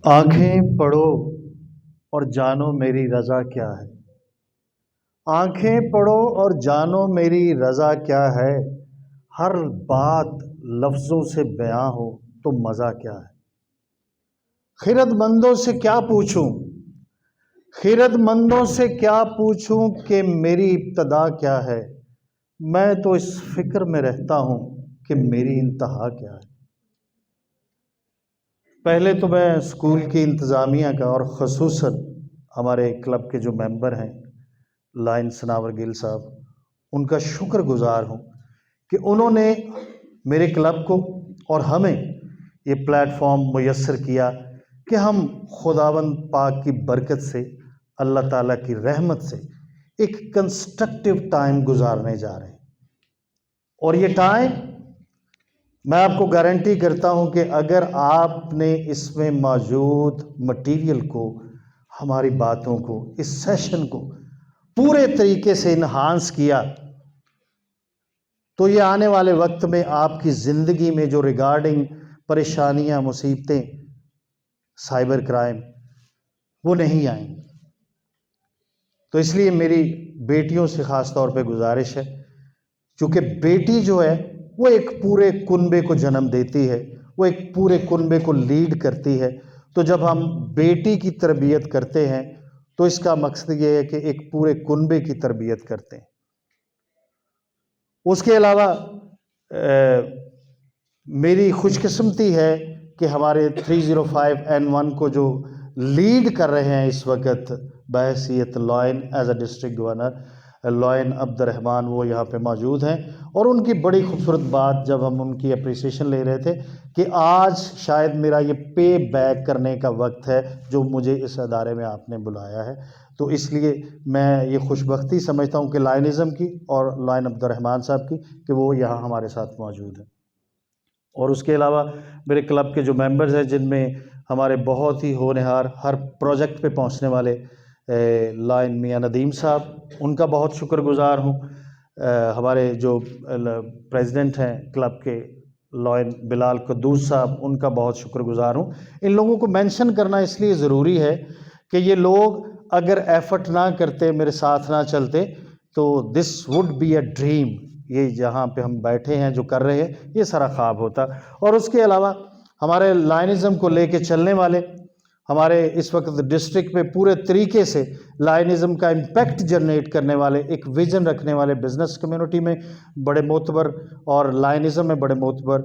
آنکھیں پڑھو اور جانو میری رضا کیا ہے۔ آنکھیں پڑھو اور جانو میری رضا کیا ہے۔ ہر بات لفظوں سے بیاں ہو تو مزہ کیا ہے۔ خرد مندوں سے کیا پوچھوں، خرد مندوں سے کیا پوچھوں کہ میری ابتدا کیا ہے۔ میں تو اس فکر میں رہتا ہوں کہ میری انتہا کیا ہے۔ پہلے تو میں اسکول کی انتظامیہ کا اور خصوصاً ہمارے کلب کے جو ممبر ہیں لائن ثناور گل صاحب، ان کا شکر گزار ہوں کہ انہوں نے میرے کلب کو اور ہمیں یہ پلیٹ فارم میسر کیا کہ ہم خداوند پاک کی برکت سے، اللہ تعالیٰ کی رحمت سے ایک کنسٹرکٹیو ٹائم گزارنے جا رہے ہیں۔ اور یہ ٹائم میں آپ کو گارنٹی کرتا ہوں کہ اگر آپ نے اس میں موجود مٹیریل کو، ہماری باتوں کو، اس سیشن کو پورے طریقے سے انہانس کیا تو یہ آنے والے وقت میں آپ کی زندگی میں جو ریگارڈنگ پریشانیاں، مصیبتیں، سائبر کرائم، وہ نہیں آئیں گی۔ تو اس لیے میری بیٹیوں سے خاص طور پہ گزارش ہے، چونکہ بیٹی جو ہے وہ ایک پورے کنبے کو جنم دیتی ہے، وہ ایک پورے کنبے کو لیڈ کرتی ہے۔ تو جب ہم بیٹی کی تربیت کرتے ہیں تو اس کا مقصد یہ ہے کہ ایک پورے کنبے کی تربیت کرتے ہیں۔ اس کے علاوہ میری خوش قسمتی ہے کہ ہمارے 305N1 کو جو لیڈ کر رہے ہیں اس وقت بحیثیت line as a district governor line عبد الرحمان، وہ یہاں پہ موجود ہیں۔ اور ان کی بڑی خوبصورت بات جب ہم ان کی اپریسیشن لے رہے تھے کہ آج شاید میرا یہ پے بیک کرنے کا وقت ہے جو مجھے اس ادارے میں آپ نے بلایا ہے۔ تو اس لیے میں یہ خوش بختی سمجھتا ہوں کہ لائنزم کی اور لائن عبد الرحمان صاحب کی کہ وہ یہاں ہمارے ساتھ موجود ہیں۔ اور اس کے علاوہ میرے کلب کے جو ممبرز ہیں جن میں ہمارے بہت ہی ہونہار ہر پروجیکٹ پہ پہنچنے والے لائن میاں ندیم صاحب، ان کا بہت شکر گزار ہوں۔ ہمارے جو پریزیڈنٹ ہیں کلب کے لائن بلال قدوس صاحب، ان کا بہت شکر گزار ہوں۔ ان لوگوں کو مینشن کرنا اس لیے ضروری ہے کہ یہ لوگ اگر ایفرٹ نہ کرتے، میرے ساتھ نہ چلتے تو this would be a dream, یہ جہاں پہ ہم بیٹھے ہیں جو کر رہے ہیں یہ سارا خواب ہوتا۔ اور اس کے علاوہ ہمارے لائنزم کو لے کے چلنے والے، ہمارے اس وقت ڈسٹرکٹ میں پورے طریقے سے لائنزم کا امپیکٹ جنریٹ کرنے والے، ایک ویژن رکھنے والے، بزنس کمیونٹی میں بڑے معتبر اور لائنزم میں بڑے معتبر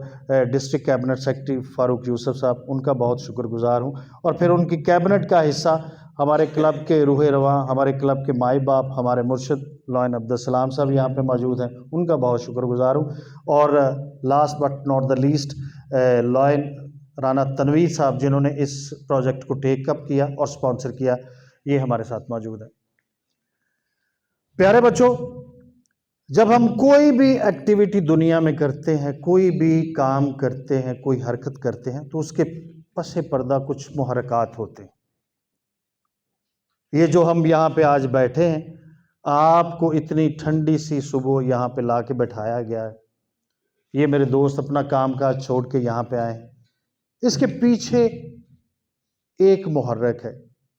ڈسٹرکٹ کیبنٹ سیکرٹری فاروق یوسف صاحب، ان کا بہت شکر گزار ہوں۔ اور پھر ان کی کیبنٹ کا حصہ ہمارے کلب کے روح رواں، ہمارے کلب کے مائی باپ، ہمارے مرشد لائن عبدالسلام صاحب یہاں پہ موجود ہیں، ان کا بہت شکر گزار ہوں۔ اور last but not the least line Rana Tanveer صاحب، جنہوں نے اس پروجیکٹ کو ٹیک اپ کیا اور سپانسر کیا، یہ ہمارے ساتھ موجود ہے۔ پیارے بچوں، جب ہم کوئی بھی ایکٹیویٹی دنیا میں کرتے ہیں، کوئی بھی کام کرتے ہیں، کوئی حرکت کرتے ہیں تو اس کے پس پردہ کچھ محرکات ہوتے ہیں۔ یہ جو ہم یہاں پہ آج بیٹھے ہیں، آپ کو اتنی ٹھنڈی سی صبح یہاں پہ لا کے بٹھایا گیا ہے، یہ میرے دوست اپنا کام کاج چھوڑ کے یہاں پہ آئے ہیں، اس کے پیچھے ایک محرک ہے،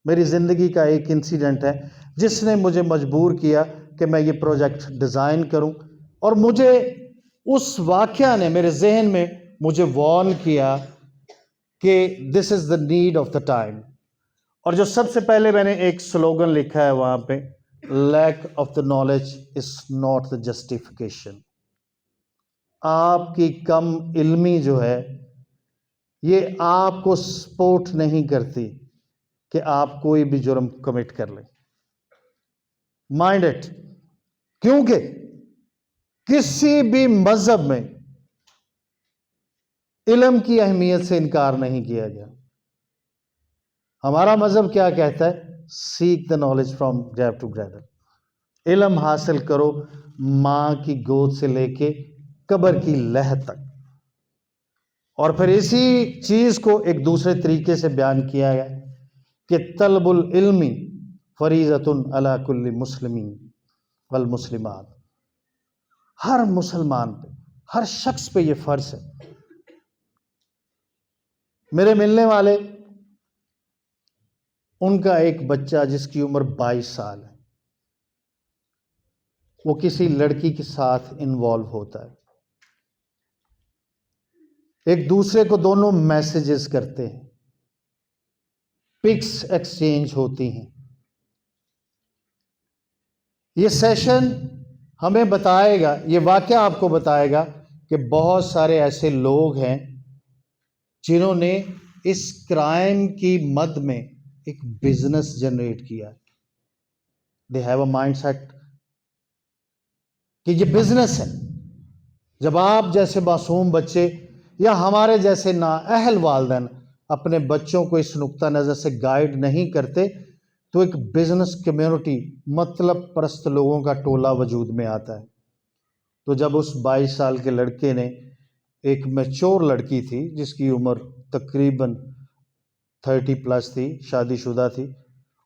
میری زندگی کا ایک انسیڈنٹ ہے جس نے مجھے مجبور کیا کہ میں یہ پروجیکٹ ڈیزائن کروں۔ اور مجھے اس واقعہ نے میرے ذہن میں مجھے وارن کیا کہ this is the need of the time. اور جو سب سے پہلے میں نے ایک سلوگن لکھا ہے وہاں پہ، lack of the knowledge is not the justification. آپ کی کم علمی جو ہے یہ آپ کو سپورٹ نہیں کرتی کہ آپ کوئی بھی جرم کمٹ کر لیں۔ مائنڈ اٹ، کیونکہ کسی بھی مذہب میں علم کی اہمیت سے انکار نہیں کیا گیا۔ ہمارا مذہب کیا کہتا ہے؟ Seek the knowledge from grave to gravel. علم حاصل کرو ماں کی گود سے لے کے قبر کی لہد تک۔ اور پھر اسی چیز کو ایک دوسرے طریقے سے بیان کیا گیا کہ طلب العلم فریضۃ علی کل مسلم والمسلمات، ہر مسلمان پہ، ہر شخص پہ یہ فرض ہے۔ میرے ملنے والے ان کا ایک بچہ جس کی عمر 22 سال ہے، وہ کسی لڑکی کے ساتھ انوالو ہوتا ہے، ایک دوسرے کو دونوں میسیجز کرتے ہیں، پکس ایکسچینج ہوتی ہیں۔ یہ سیشن ہمیں بتائے گا، یہ واقعہ آپ کو بتائے گا کہ بہت سارے ایسے لوگ ہیں جنہوں نے اس کرائم کی مد میں ایک بزنس جنریٹ کیا۔ They have a mindset کہ یہ بزنس ہے۔ جب آپ جیسے معصوم بچے یا ہمارے جیسے نااہل والدین اپنے بچوں کو اس نقطہ نظر سے گائیڈ نہیں کرتے تو ایک بزنس کمیونٹی، مطلب پرست لوگوں کا ٹولہ وجود میں آتا ہے۔ تو جب اس 22 سال کے لڑکے نے ایک میچور لڑکی تھی جس کی عمر تقریباً 30+ تھی، شادی شدہ تھی،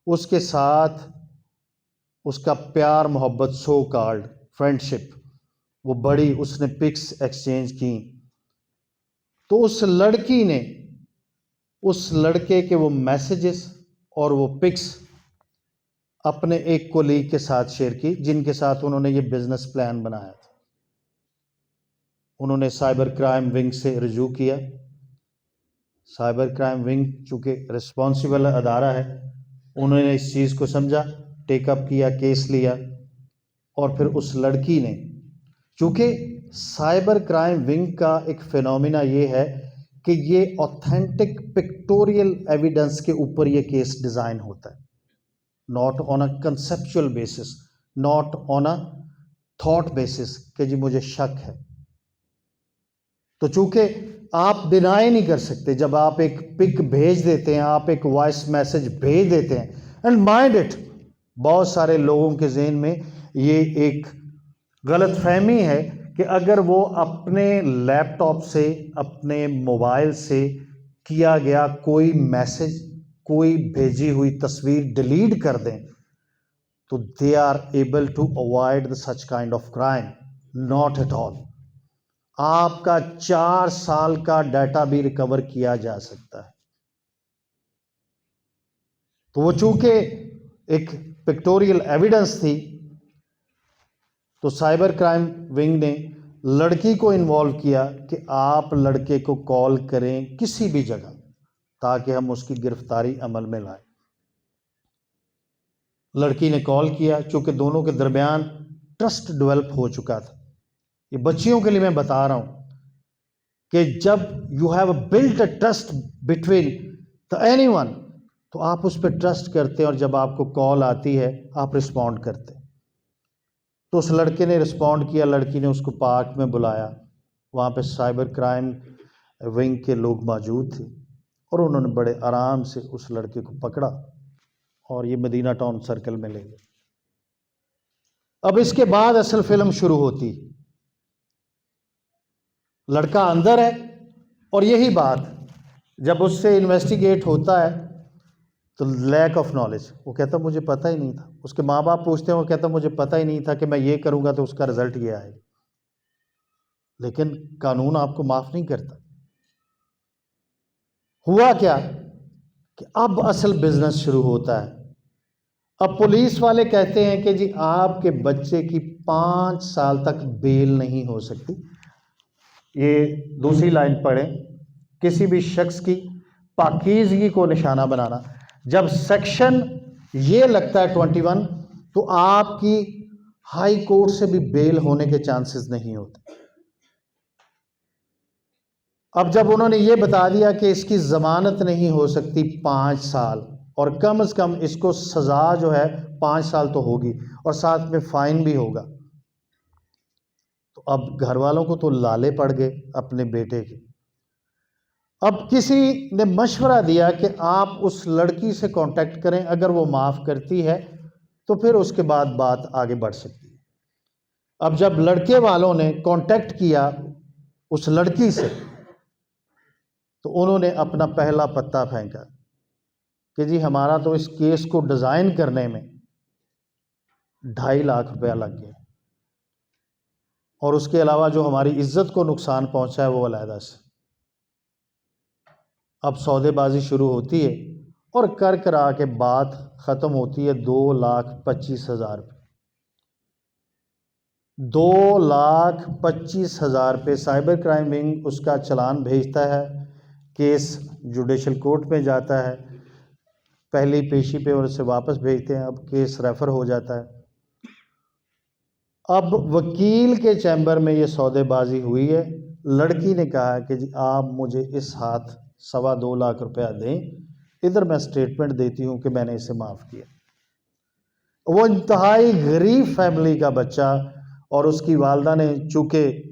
اس کے ساتھ اس کا پیار محبت، سو کالڈ فرینڈشپ، وہ بڑی، اس نے پکس ایکسچینج کی، تو اس لڑکی نے اس لڑکے کے وہ میسیجز اور وہ پکس اپنے ایک کولیگ کے ساتھ شیئر کی جن کے ساتھ انہوں نے یہ بزنس پلان بنایا تھا۔ انہوں نے سائبر کرائم ونگ سے رجوع کیا۔ سائبر کرائم ونگ چونکہ رسپانسیبل ادارہ ہے، انہوں نے اس چیز کو سمجھا، ٹیک اپ کیا، کیس لیا، اور پھر اس لڑکی نے، چونکہ سائبر کرائم ونگ کا ایک فینومینا یہ ہے کہ یہ آتھینٹک پکٹوریل ایویڈنس کے اوپر یہ کیس ڈیزائن ہوتا ہے، not on a conceptual basis, not on a thought basis کہ جی مجھے شک ہے۔ تو چونکہ آپ ڈینائی نہیں کر سکتے، جب آپ ایک پک بھیج دیتے ہیں، آپ ایک وائس میسج بھیج دیتے ہیں، اینڈ مائنڈ اٹ، بہت سارے لوگوں کے ذہن میں یہ ایک غلط فہمی ہے کہ اگر وہ اپنے لیپ ٹاپ سے، اپنے موبائل سے کیا گیا کوئی میسج، کوئی بھیجی ہوئی تصویر ڈیلیٹ کر دیں تو they are able to avoid such kind of crime. Not at all. آپ کا 4 سال کا ڈیٹا بھی ریکور کیا جا سکتا ہے۔ تو وہ چونکہ ایک پکٹوریل ایویڈنس تھی تو سائبر کرائم ونگ نے لڑکی کو انوالو کیا کہ آپ لڑکے کو کال کریں کسی بھی جگہ تاکہ ہم اس کی گرفتاری عمل میں لائیں۔ لڑکی نے کال کیا، چونکہ دونوں کے درمیان ٹرسٹ ڈیولپ ہو چکا تھا۔ یہ بچیوں کے لیے میں بتا رہا ہوں کہ جب you have built a trust between any one تو آپ اس پہ ٹرسٹ کرتے ہیں، اور جب آپ کو کال آتی ہے آپ رسپونڈ کرتے ہیں۔ تو اس لڑکے نے رسپونڈ کیا، لڑکی نے اس کو پارک میں بلایا، وہاں پہ سائبر کرائم ونگ کے لوگ موجود تھے، اور انہوں نے بڑے آرام سے اس لڑکے کو پکڑا اور یہ مدینہ ٹاؤن سرکل میں لے گئے۔ اب اس کے بعد اصل فلم شروع ہوتی، لڑکا اندر ہے، اور یہی بات جب اس سے انویسٹیگیٹ ہوتا ہے تو لیک آف نالج، وہ کہتا مجھے پتہ ہی نہیں تھا۔ اس کے ماں باپ پوچھتے ہیں، وہ کہتا مجھے پتہ ہی نہیں تھا کہ میں یہ کروں گا تو اس کا رزلٹ یہ آئے گا۔ لیکن قانون آپ کو معاف نہیں کرتا۔ ہوا کیا کہ اب اصل بزنس شروع ہوتا ہے۔ اب پولیس والے کہتے ہیں کہ جی آپ کے بچے کی 5 سال تک بیل نہیں ہو سکتی۔ یہ دوسری لائن پڑھیں، کسی بھی شخص کی پاکیزگی کو نشانہ بنانا، جب سیکشن یہ لگتا ہے 21 تو آپ کی ہائی کورٹ سے بھی بیل ہونے کے چانسز نہیں ہوتے۔ اب جب انہوں نے یہ بتا دیا کہ اس کی ضمانت نہیں ہو سکتی 5 سال، اور کم از کم اس کو سزا جو ہے 5 سال تو ہوگی، اور ساتھ میں فائن بھی ہوگا، تو اب گھر والوں کو تو لالے پڑ گئے اپنے بیٹے کے۔ اب کسی نے مشورہ دیا کہ آپ اس لڑکی سے کانٹیکٹ کریں، اگر وہ معاف کرتی ہے تو پھر اس کے بعد بات آگے بڑھ سکتی ہے۔ اب جب لڑکے والوں نے کانٹیکٹ کیا اس لڑکی سے تو انہوں نے اپنا پہلا پتا پھینکا کہ جی ہمارا تو اس کیس کو ڈیزائن کرنے میں 2.5 لاکھ روپیہ لگ گیا، اور اس کے علاوہ جو ہماری عزت کو نقصان پہنچا ہے وہ علیحدہ سے۔ اب سودے بازی شروع ہوتی ہے، اور کرا کے بات ختم ہوتی ہے 2,25,000 پہ. 2,25,000 پہ سائبر کرائم ونگ اس کا چلان بھیجتا ہے، کیس جوڈیشل کورٹ میں جاتا ہے، پہلی پیشی پہ اور اسے واپس بھیجتے ہیں. اب کیس ریفر ہو جاتا ہے. اب وکیل کے چیمبر میں یہ سودے بازی ہوئی ہے. لڑکی نے کہا کہ جی آپ مجھے اس ہاتھ 2.25 لاکھ روپیہ دیں، ادھر میں سٹیٹمنٹ دیتی ہوں کہ میں نے اسے معاف کیا. وہ انتہائی غریب فیملی کا بچہ، اور اس کی والدہ نے چونکہ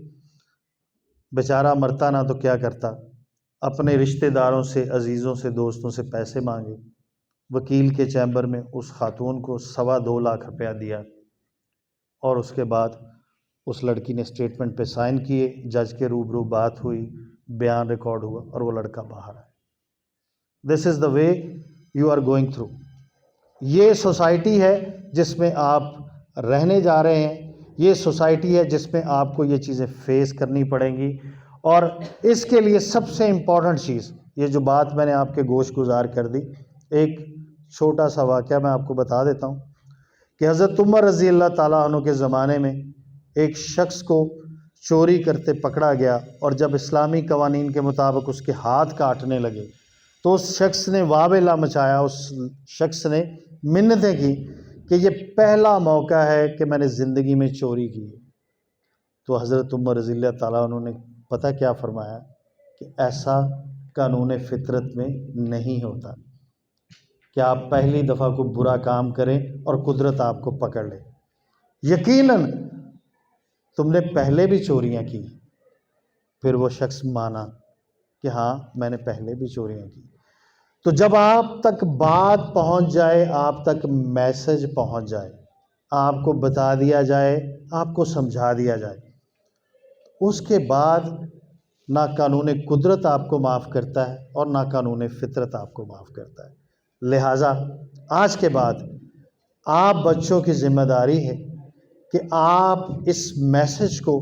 بیچارہ مرتا نہ تو کیا کرتا، اپنے رشتہ داروں سے، عزیزوں سے، دوستوں سے پیسے مانگے. وکیل کے چیمبر میں اس خاتون کو 2.25 لاکھ روپیہ دیا، اور اس کے بعد اس لڑکی نے سٹیٹمنٹ پہ سائن کیے، جج کے روبرو بات ہوئی، بیان ریکارڈ ہوا، اور وہ لڑکا باہر آیا. This is the way you are going through. یہ سوسائٹی ہے جس میں آپ رہنے جا رہے ہیں، یہ سوسائٹی ہے جس میں آپ کو یہ چیزیں فیس کرنی پڑیں گی. اور اس کے لیے سب سے امپورٹنٹ چیز، یہ جو بات میں نے آپ کے گوش گزار کر دی، ایک چھوٹا سا واقعہ میں آپ کو بتا دیتا ہوں کہ حضرت عمر رضی اللہ تعالیٰ عنہ کے زمانے میں ایک شخص کو چوری کرتے پکڑا گیا، اور جب اسلامی قوانین کے مطابق اس کے ہاتھ کاٹنے لگے تو اس شخص نے واویلا مچایا، اس شخص نے منتیں کی کہ یہ پہلا موقع ہے کہ میں نے زندگی میں چوری کی. تو حضرت عمر رضی اللہ تعالیٰ عنہ نے پتہ کیا فرمایا کہ ایسا قانون فطرت میں نہیں ہوتا کہ آپ پہلی دفعہ کو برا کام کریں اور قدرت آپ کو پکڑ لے. یقیناً تم نے پہلے بھی چوریاں کی. پھر وہ شخص مانا کہ ہاں میں نے پہلے بھی چوریاں کی. تو جب آپ تک بات پہنچ جائے، آپ تک میسج پہنچ جائے، آپ کو بتا دیا جائے، آپ کو سمجھا دیا جائے، اس کے بعد نہ قانون قدرت آپ کو معاف کرتا ہے اور نہ قانون فطرت آپ کو معاف کرتا ہے. لہٰذا آج کے بعد آپ بچوں کی ذمہ داری ہے کہ آپ اس میسج کو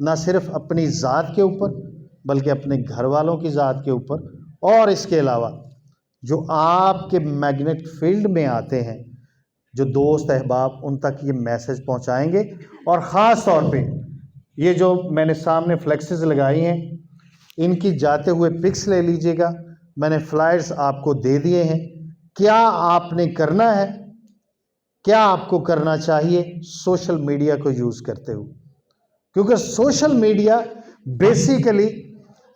نہ صرف اپنی ذات کے اوپر بلکہ اپنے گھر والوں کی ذات کے اوپر، اور اس کے علاوہ جو آپ کے میگنیٹ فیلڈ میں آتے ہیں، جو دوست احباب، ان تک یہ میسج پہنچائیں گے. اور خاص طور پہ یہ جو میں نے سامنے فلیکسز لگائی ہیں، ان کی جاتے ہوئے پکس لے لیجئے گا. میں نے فلائرز آپ کو دے دیے ہیں. کیا آپ نے کرنا ہے، کیا آپ کو کرنا چاہیے سوشل میڈیا کو یوز کرتے ہوئے، کیونکہ سوشل میڈیا بیسیکلی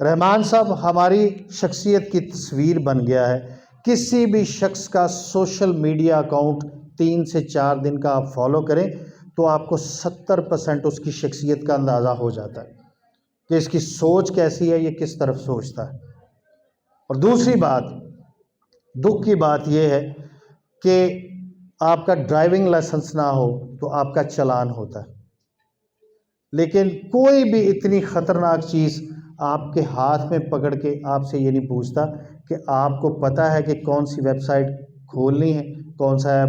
رحمان صاحب ہماری شخصیت کی تصویر بن گیا ہے. کسی بھی شخص کا سوشل میڈیا اکاؤنٹ 3 سے 4 دن کا آپ فالو کریں تو آپ کو 70% اس کی شخصیت کا اندازہ ہو جاتا ہے کہ اس کی سوچ کیسی ہے، یہ کس طرف سوچتا ہے. اور دوسری بات، دکھ کی بات یہ ہے کہ آپ کا ڈرائیونگ لائسنس نہ ہو تو آپ کا چلان ہوتا ہے، لیکن کوئی بھی اتنی خطرناک چیز آپ کے ہاتھ میں پکڑ کے آپ سے یہ نہیں پوچھتا کہ آپ کو پتہ ہے کہ کون سی ویب سائٹ کھولنی ہے، کون سا ایپ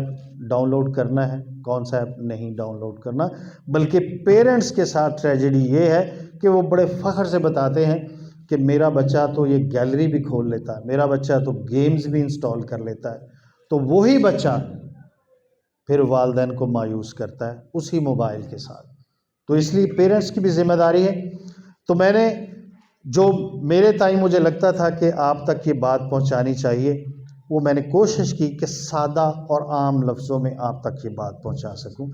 ڈاؤن لوڈ کرنا ہے، کون سا ایپ نہیں ڈاؤن لوڈ کرنا. بلکہ پیرنٹس کے ساتھ ٹریجڈی یہ ہے کہ وہ بڑے فخر سے بتاتے ہیں کہ میرا بچہ تو یہ گیلری بھی کھول لیتا ہے، میرا بچہ تو گیمز بھی انسٹال کر لیتا ہے. تو وہی بچہ پھر والدین کو مایوس کرتا ہے اسی موبائل کے ساتھ. تو اس لیے پیرنٹس کی بھی ذمہ داری ہے. تو میں نے جو میرے تئیں مجھے لگتا تھا کہ آپ تک یہ بات پہنچانی چاہیے، وہ میں نے کوشش کی کہ سادہ اور عام لفظوں میں آپ تک یہ بات پہنچا سکوں.